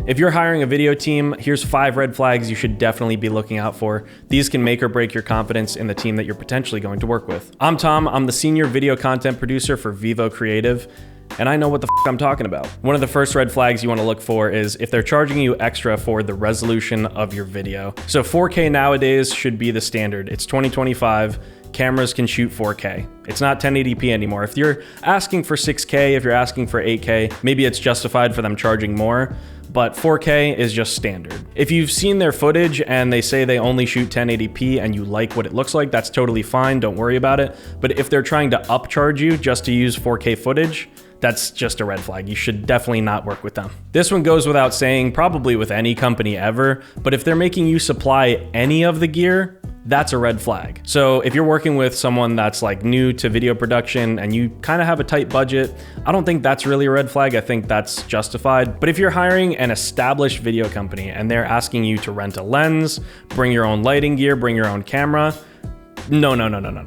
If you're hiring a video team, here's 5 red flags you should definitely be looking out for. These can make or break your confidence in the team that you're potentially going to work with. I'm Tom, I'm the senior video content producer for VIVO Creative, and I know what the f I'm talking about. One of the first red flags you want to look for is if they're charging you extra for the resolution of your video. So 4K nowadays should be the standard. It's 2025. Cameras can shoot 4K. It's not 1080p anymore. If you're asking for 6K, if you're asking for 8K, maybe it's justified for them charging more, but 4K is just standard. If you've seen their footage and they say they only shoot 1080p and you like what it looks like, that's totally fine, don't worry about it. But if they're trying to upcharge you just to use 4K footage, that's just a red flag. You should definitely not work with them. This one goes without saying, probably with any company ever, but if they're making you supply any of the gear, that's a red flag. So if you're working with someone that's like new to video production and you kind of have a tight budget, I don't think that's really a red flag. I think that's justified. But if you're hiring an established video company and they're asking you to rent a lens, bring your own lighting gear, bring your own camera, no.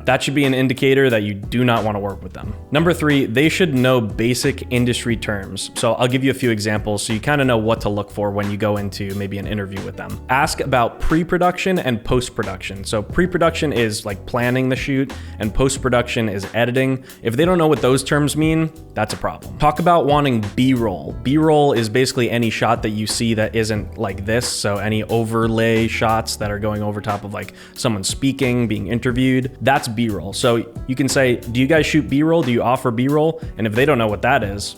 That should be an indicator that you do not want to work with them. Number 3, they should know basic industry terms. So I'll give you a few examples so you kind of know what to look for when you go into maybe an interview with them. Ask about pre-production and post-production. So pre-production is like planning the shoot and post-production is editing. If they don't know what those terms mean, that's a problem. Talk about wanting B-roll. B-roll is basically any shot that you see that isn't like this. So any overlay shots that are going over top of like someone speaking, being interviewed, that's B-roll. So you can say, do you guys shoot B-roll? Do you offer B-roll? And if they don't know what that is,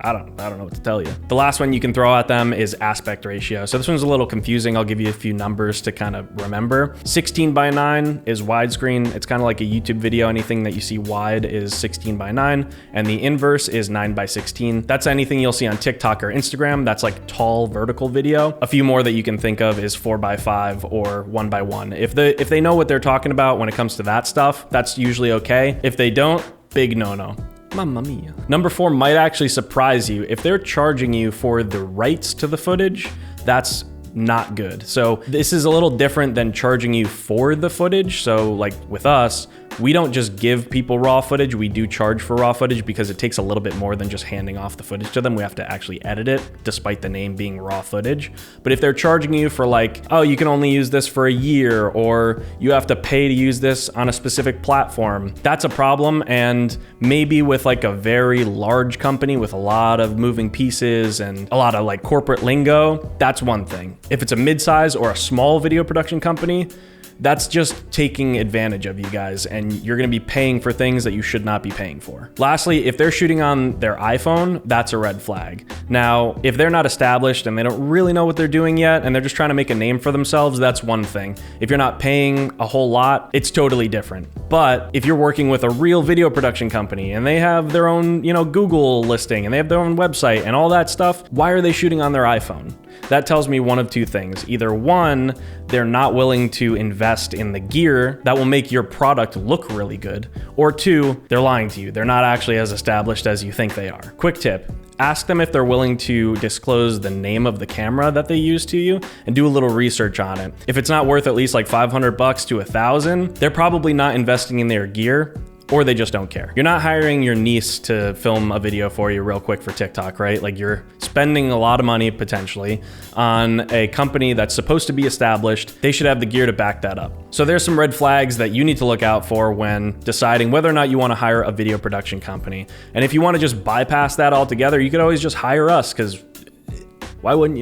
I don't know what to tell you. The last one you can throw at them is aspect ratio. So this one's a little confusing. I'll give you a few numbers to kind of remember. 16:9 is widescreen. It's kind of like a YouTube video. Anything that you see wide is 16:9, and the inverse is 9:16. That's anything you'll see on TikTok or Instagram. That's like tall vertical video. A few more that you can think of is 4:5 or 1:1. If they know what they're talking about when it comes to that stuff, that's usually okay. If they don't, big no-no. Mamma mia. Number 4 might actually surprise you. If they're charging you for the rights to the footage, that's not good. So this is a little different than charging you for the footage. So like with us, we don't just give people raw footage, we do charge for raw footage because it takes a little bit more than just handing off the footage to them. We have to actually edit it, despite the name being raw footage. But if they're charging you for like, oh, you can only use this for a year, or you have to pay to use this on a specific platform, that's a problem. And maybe with like a very large company with a lot of moving pieces and a lot of like corporate lingo, that's one thing. If it's a mid-size or a small video production company, that's just taking advantage of you guys, and you're gonna be paying for things that you should not be paying for. Lastly, if they're shooting on their iPhone, that's a red flag. Now, if they're not established and they don't really know what they're doing yet, and they're just trying to make a name for themselves, that's one thing. If you're not paying a whole lot, it's totally different. But if you're working with a real video production company and they have their own, Google listing and they have their own website and all that stuff, why are they shooting on their iPhone? That tells me one of two things. Either one, they're not willing to invest in the gear that will make your product look really good, or 2, they're lying to you. They're not actually as established as you think they are. Quick tip, ask them if they're willing to disclose the name of the camera that they use to you and do a little research on it. If it's not worth at least like $500 to $1,000, they're probably not investing in their gear, or they just don't care. You're not hiring your niece to film a video for you real quick for TikTok, right? Like you're spending a lot of money potentially on a company that's supposed to be established. They should have the gear to back that up. So there's some red flags that you need to look out for when deciding whether or not you want to hire a video production company. And if you want to just bypass that altogether, you could always just hire us, because why wouldn't you?